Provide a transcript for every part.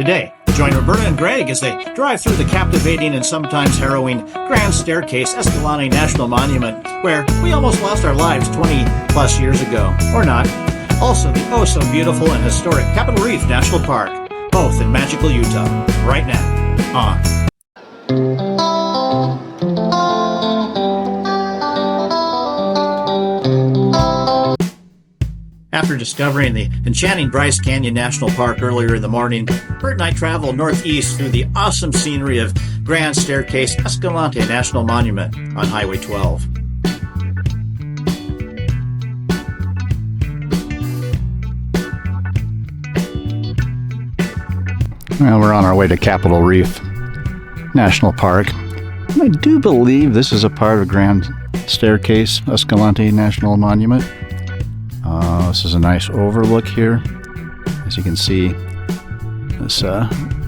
Today, join Roberta and Greg as they drive through the captivating and sometimes harrowing Grand Staircase-Escalante National Monument, where we almost lost our lives 20 plus years ago, or not. Also, the oh-so-beautiful and historic Capitol Reef National Park, both in magical Utah, right now, on. After discovering the enchanting Bryce Canyon National Park earlier in the morning, Bert and I traveled northeast through the awesome scenery of Grand Staircase-Escalante National Monument on Highway 12. Well, we're on our way to Capitol Reef National Park. I do believe this is a part of Grand Staircase-Escalante National Monument. This is a nice overlook here. As you can see, this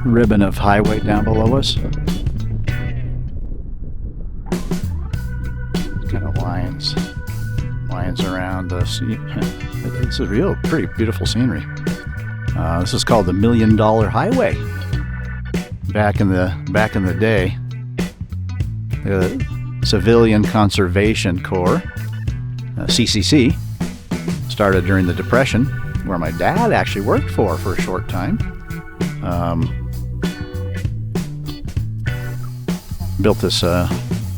ribbon of highway down below us. Kind of winds around us. It's a real pretty beautiful scenery. This is called the $1 Million Highway. Back in the day, the Civilian Conservation Corps, CCC, started during the Depression, where my dad actually worked for a short time. Built this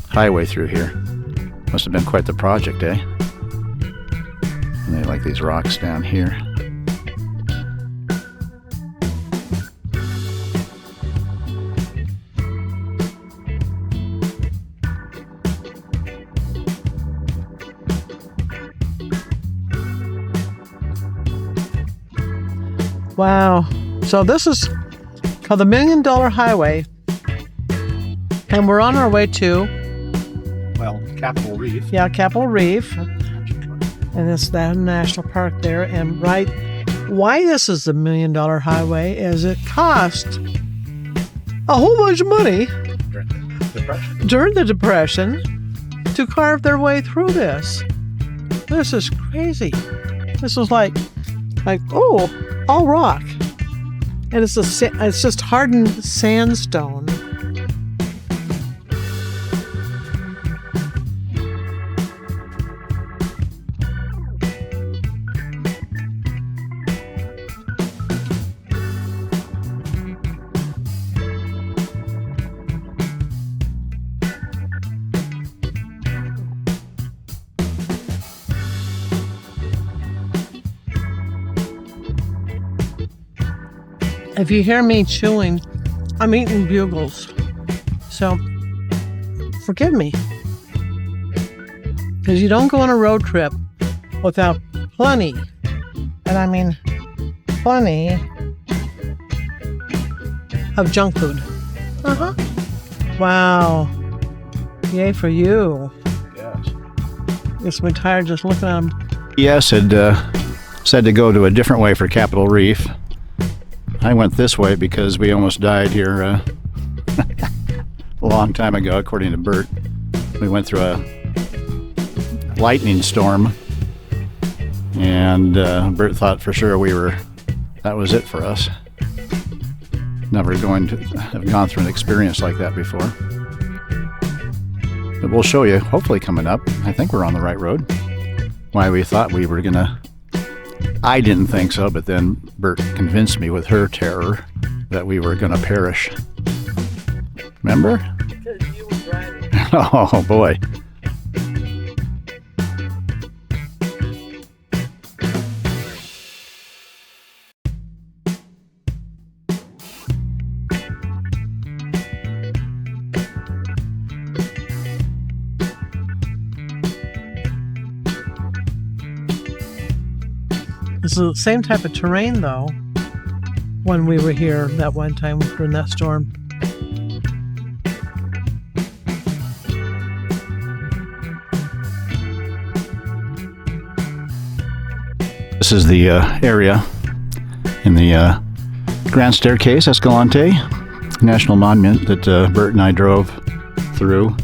highway through here. Must have been quite the project, eh? And they like these rocks down here. Wow. So this is called the $1 Million Highway. And we're on our way to... Well, Capitol Reef. Yeah, Capitol Reef. And it's that national park there. And why this is the $1 Million Highway is it cost a whole bunch of money during the Depression to carve their way through this. This is crazy. This was like all rock, and it's just hardened sandstone. If you hear me chewing, I'm eating bugles. So, forgive me. Because you don't go on a road trip without plenty, and I mean plenty, of junk food. Uh-huh. Wow. Yay for you. Yes. Gets me tired just looking at them. Yes, had said to go to a different way for Capitol Reef. I went this way because we almost died here a long time ago, according to Bert. We went through a lightning storm, and Bert thought for sure that was it for us. Never going to have gone through an experience like that before. But we'll show you, hopefully coming up. I think we're on the right road. Why we thought we were going to... I didn't think so, but then Bert convinced me with her terror that we were going to perish. Remember? Because you were driving. Oh, boy. It's the same type of terrain, though, when we were here that one time during that storm. This is the area in the Grand Staircase-Escalante National Monument that Bert and I drove through.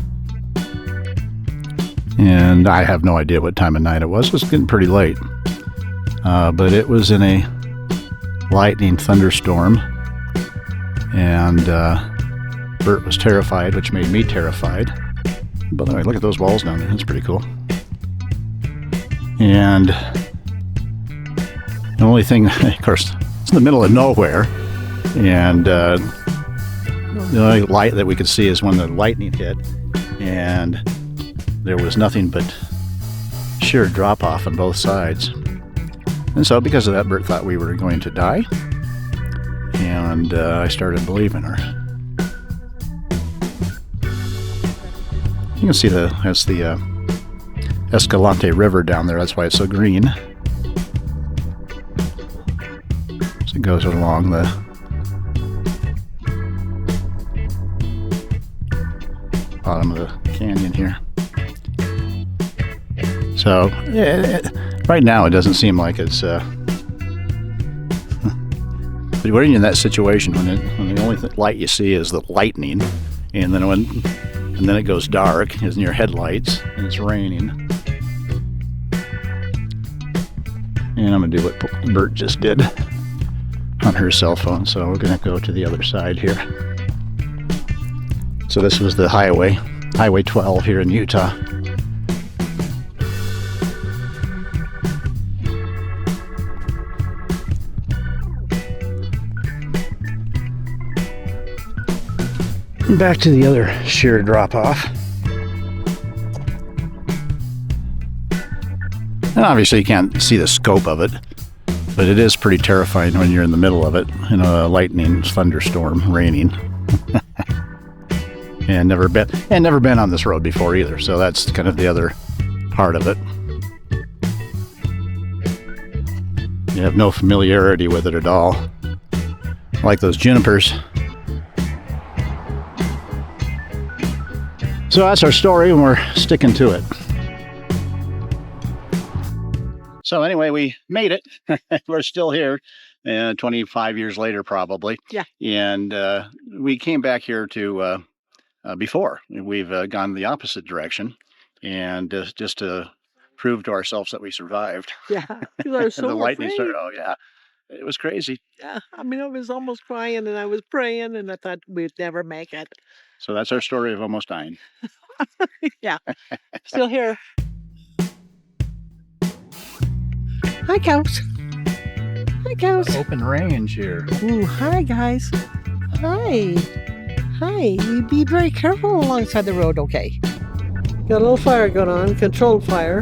And I have no idea what time of night it was. It was getting pretty late. But it was in a lightning thunderstorm And Bert was terrified, which made me terrified. By the way, look at those walls down there. That's pretty cool. And the only thing, of course, it's in the middle of nowhere. And the only light that we could see is when the lightning hit. And there was nothing but sheer drop off on both sides. And so because of that, Bert thought we were going to die. And I started believing her. You can see that's the Escalante River down there. That's why it's so green. As it goes along the bottom of the canyon here. So right now it doesn't seem like it's but we're in that situation when the only light you see is the lightning, and then it goes dark as in your headlights, and it's raining. And I'm gonna do what Bert just did on her cell phone, so we're gonna go to the other side here. So this was the highway 12 here in Utah. Back to the other sheer drop off. And obviously you can't see the scope of it, but it is pretty terrifying when you're in the middle of it in a lightning thunderstorm raining. and never been on this road before either, so that's kind of the other part of it. You have no familiarity with it at all. Like those junipers. So that's our story, and we're sticking to it. So anyway, we made it. We're still here 25 years later, probably. Yeah. And we came back here to before. We've gone the opposite direction, and just to prove to ourselves that we survived. Yeah, you are so the lightning afraid. started. Oh yeah, it was crazy. Yeah, I mean, I was almost crying, and I was praying, and I thought we'd never make it. So that's our story of almost dying. Yeah, still here. Hi, cows. Hi, cows. Open range here. Ooh, hi, guys. Hi. Hi. You be very careful alongside the road, okay? Got a little fire going on, controlled fire.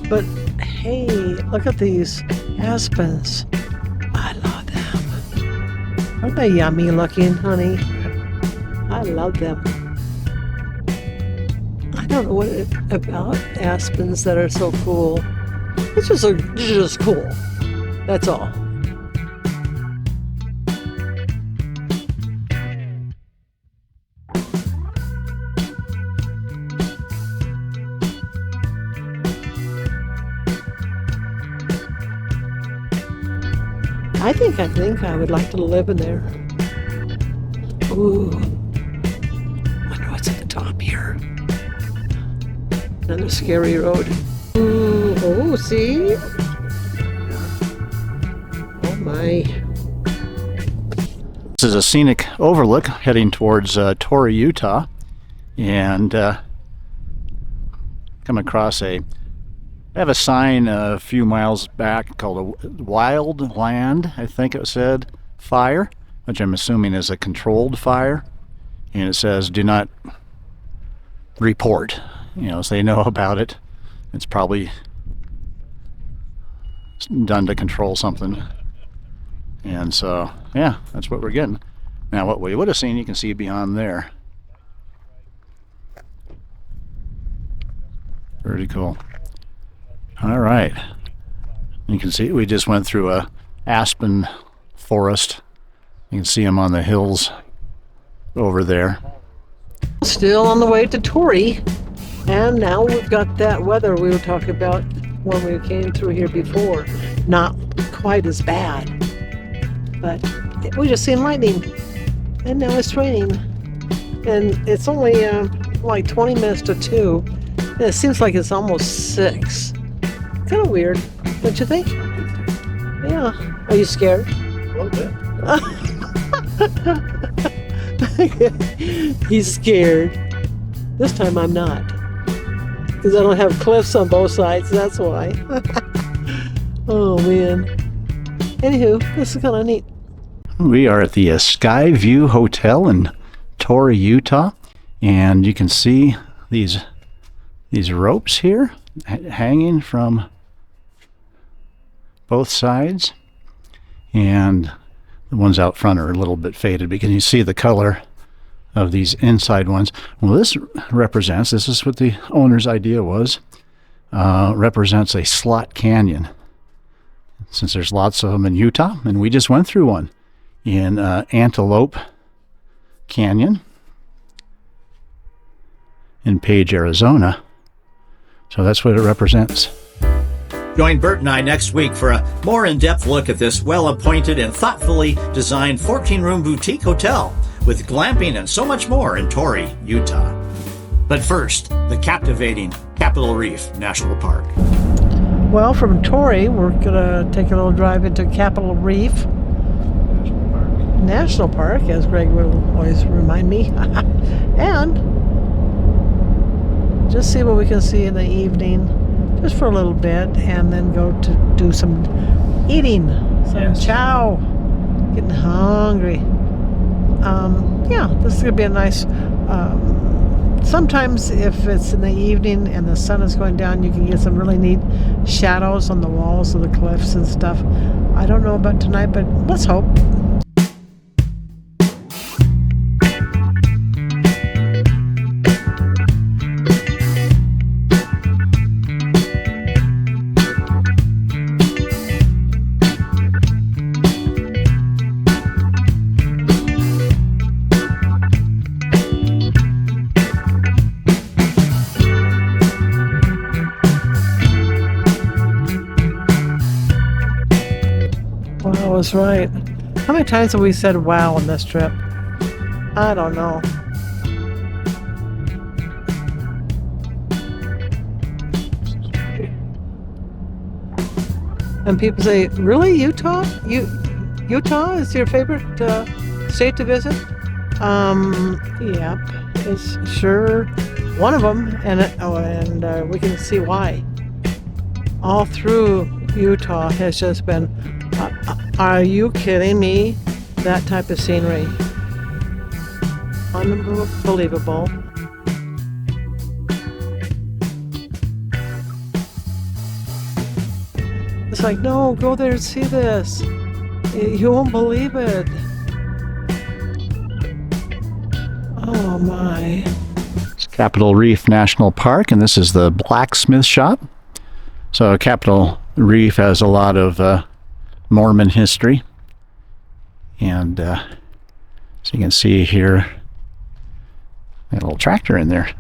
But hey, look at these aspens. I love them. Aren't they yummy looking, honey? I love them. I don't know what it about aspens that are so cool. It's just cool. That's all. I think I would like to live in there. Ooh. Wonder what's at the top here. Another scary road. Ooh, oh, see? Oh my. This is a scenic overlook heading towards Torrey, Utah, and come across I have a sign a few miles back called a Wild Land, I think it said, fire, which I'm assuming is a controlled fire, and it says do not report. You know, so they know about it. It's probably done to control something. And so, yeah, that's what we're getting. Now, what we would have seen, you can see beyond there. Pretty cool. All right. You can see we just went through a aspen forest. You can see them on the hills over there. Still on the way to Torrey. And now we've got that weather we were talking about when we came through here before. Not quite as bad. But we just seen lightning. And now it's raining. And it's only like 20 minutes to 2. And it seems like it's almost 6. Kind of weird, don't you think? Yeah. Are you scared? A little bit. He's scared. This time I'm not. Because I don't have cliffs on both sides, that's why. Oh, man. Anywho, this is kind of neat. We are at the Skyview Hotel in Torrey, Utah. And you can see these ropes here hanging from both sides. And the ones out front are a little bit faded because you see the color of these inside ones. Well, this is what the owner's idea was, represents a slot canyon. Since there's lots of them in Utah, and we just went through one in Antelope Canyon in Page, Arizona. So that's what it represents. Join Bert and I next week for a more in-depth look at this well-appointed and thoughtfully designed 14-room boutique hotel with glamping and so much more in Torrey, Utah. But first, the captivating Capitol Reef National Park. Well, from Torrey, we're going to take a little drive into Capitol Reef National Park, as Greg will always remind me. And just see what we can see in the evening, just for a little bit, and then go to do some eating, some chow. Getting hungry. Yeah, this is going to be a nice... sometimes if it's in the evening and the sun is going down, you can get some really neat shadows on the walls of the cliffs and stuff. I don't know about tonight, but let's hope. Wow is right. How many times have we said wow on this trip? I don't know. And people say, really, Utah? Utah is your favorite state to visit? Yep, it's sure one of them, and we can see why. All through Utah has just been, are you kidding me? That type of scenery. Unbelievable. It's like, no, go there and see this. You won't believe it. Oh my. It's Capitol Reef National Park, and this is the blacksmith shop. So Capitol Reef has a lot of Mormon history. And so you can see here, a little tractor in there.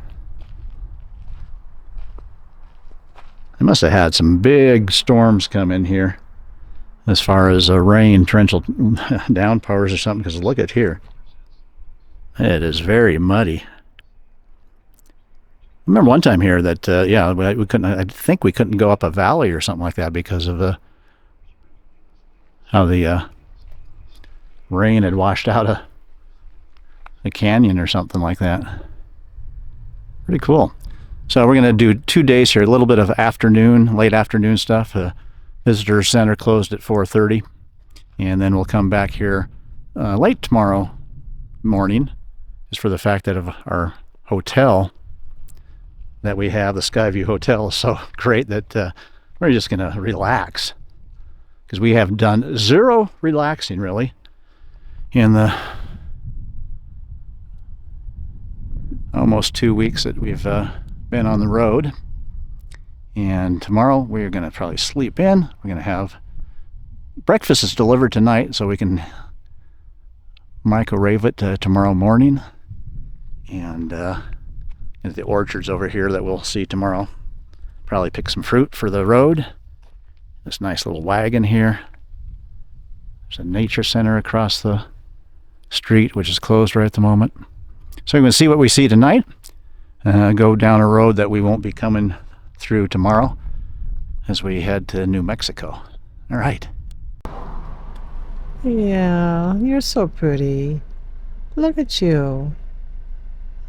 They must have had some big storms come in here as far as rain, torrential downpours or something, because look at here. It is very muddy. I remember one time here that, we couldn't, I think we couldn't go up a valley or something like that because of how the rain had washed out a canyon or something like that. Pretty cool. So we're going to do 2 days here, a little bit of late afternoon stuff. Visitor center closed at 4:30, and then we'll come back here late tomorrow morning, just for the fact that of our hotel that we have, the Skyview Hotel, is so great that we're just going to relax, because we have done zero relaxing really in the almost 2 weeks that we've been on the road. And tomorrow we're going to probably sleep in. We're going to have breakfast is delivered tonight, so we can microwave it tomorrow morning. And the orchards over here that we'll see tomorrow. Probably pick some fruit for the road. This nice little wagon here. There's a nature center across the street, which is closed right at the moment. So we're going to see what we see tonight. Go down a road that we won't be coming through tomorrow as we head to New Mexico. All right. Yeah, you're so pretty. Look at you.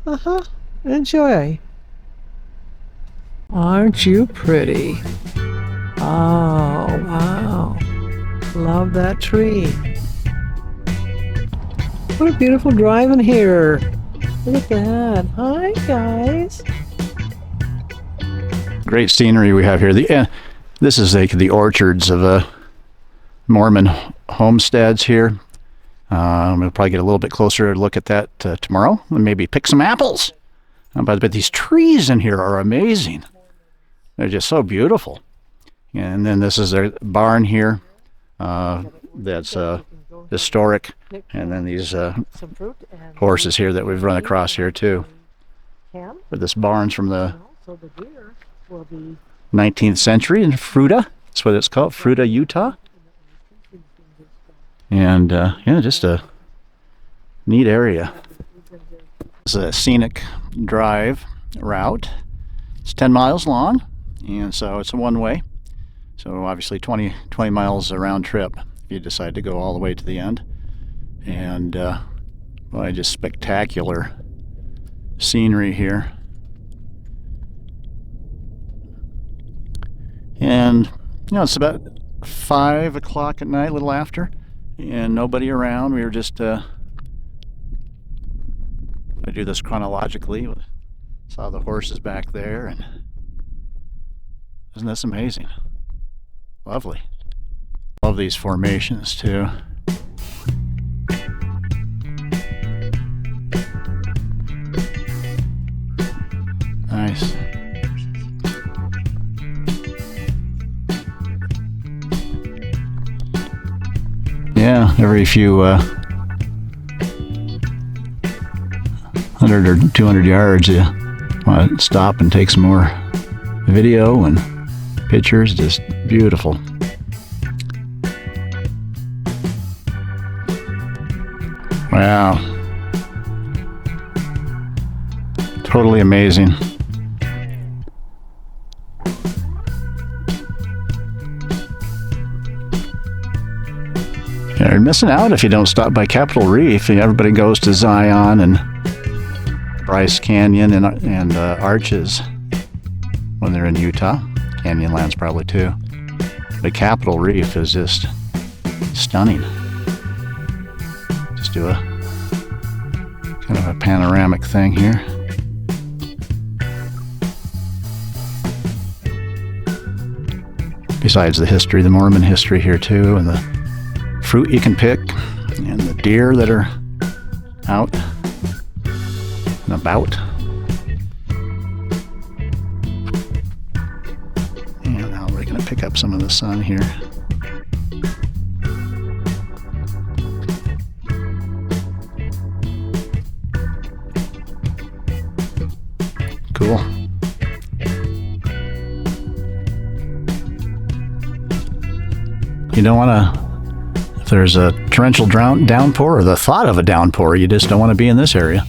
Uh-huh. Enjoy. Aren't you pretty? Oh, wow. Love that tree. What a beautiful drive in here. Look at that. Hi, guys. Great scenery we have here. This is the orchards of Mormon homesteads here. We'll probably get a little bit closer look at that tomorrow and maybe pick some apples. But these trees in here are amazing. They're just so beautiful. And then this is their barn here. That's historic. And then these horses here that we've run across here too. But this barn's from the 19th century in Fruita. That's what it's called, Fruita, Utah. And yeah, just a neat area. It's a scenic drive route. It's 10 miles long, and so it's a one-way. So obviously 20 miles a round trip if you decide to go all the way to the end. And well, just spectacular scenery here. And you know, it's about 5 o'clock at night, a little after, and nobody around. We were just I do this chronologically. Saw the horses back there, and isn't this amazing? Lovely. Love these formations too. Nice. Yeah, every few 100 or 200 yards, you want to stop and take some more video and pictures. Just beautiful. Wow. Totally amazing. You're missing out if you don't stop by Capitol Reef. Everybody goes to Zion and Bryce Canyon and Arches when they're in Utah. Canyonlands probably too. But Capitol Reef is just stunning. Just do a kind of a panoramic thing here. Besides the history, the Mormon history here too, and the fruit you can pick, and the deer that are out and about. And now we're going to pick up some of the sun here. Cool. You don't want to, if there's a torrential downpour or the thought of a downpour, you just don't want to be in this area.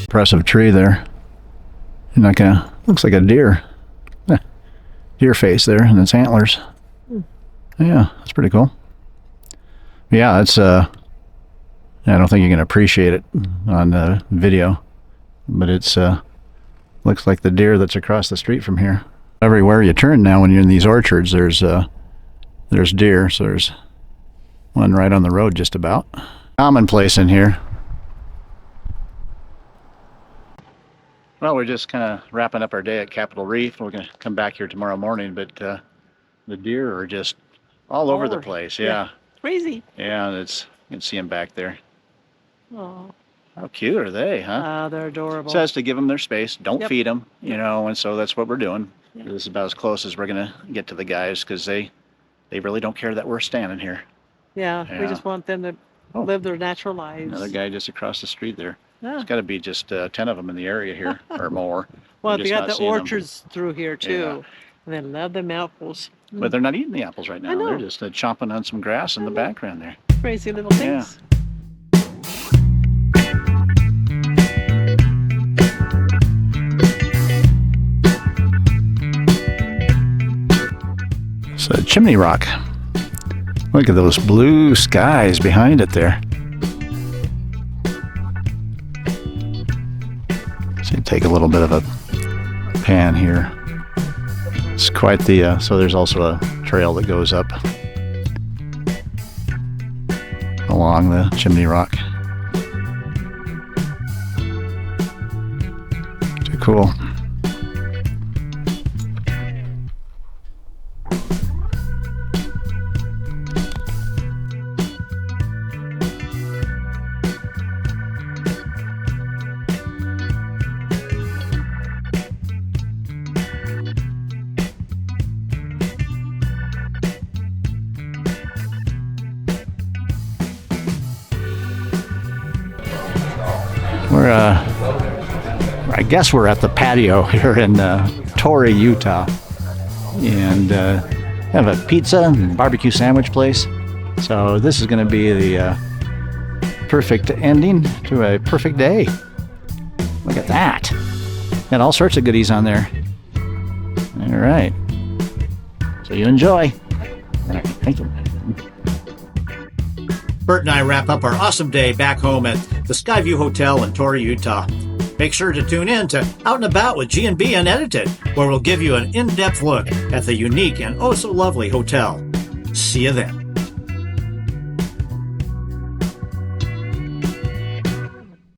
Impressive tree there. You're not gonna. Looks like a deer. Deer face there, and its antlers. Yeah, that's pretty cool. Yeah, it's I don't think you can appreciate it on the video, but it's looks like the deer that's across the street from here. Everywhere you turn now, when you're in these orchards, there's deer. So there's one right on the road, just about. Commonplace in here. Well, we're just kind of wrapping up our day at Capitol Reef. We're going to come back here tomorrow morning, but the deer are just all over the place. Yeah. Crazy. Yeah, you can see them back there. Oh. How cute are they, huh? They're adorable. It says to give them their space. Don't Yep. feed them, and so that's what we're doing. Yep. This is about as close as we're going to get to the guys, because they really don't care that we're standing here. Yeah, we Yeah. just want them to live their natural lives. Another guy just across the street there. Yeah. There's got to be just 10 of them in the area here, or more. Well, We're they just got not the seeing them. orchards through here too. And they love them apples. But they're not eating the apples right now. I know. They're just chomping on some grass in the background there. Crazy little things. It's a chimney rock. Look at those blue skies behind it there. So take a little bit of a pan here. It's quite the, so there's also a trail that goes up along the chimney rock. Too cool. I guess we're at the patio here in Torrey, Utah, and have a pizza and barbecue sandwich place. So this is going to be the perfect ending to a perfect day. Look at that. Got all sorts of goodies on there. All right. So you enjoy. All right. Thank you. Bert and I wrap up our awesome day back home at the Skyview Hotel in Torrey, Utah. Make sure to tune in to Out and About with G&B Unedited, where we'll give you an in-depth look at the unique and oh so lovely hotel. See you then.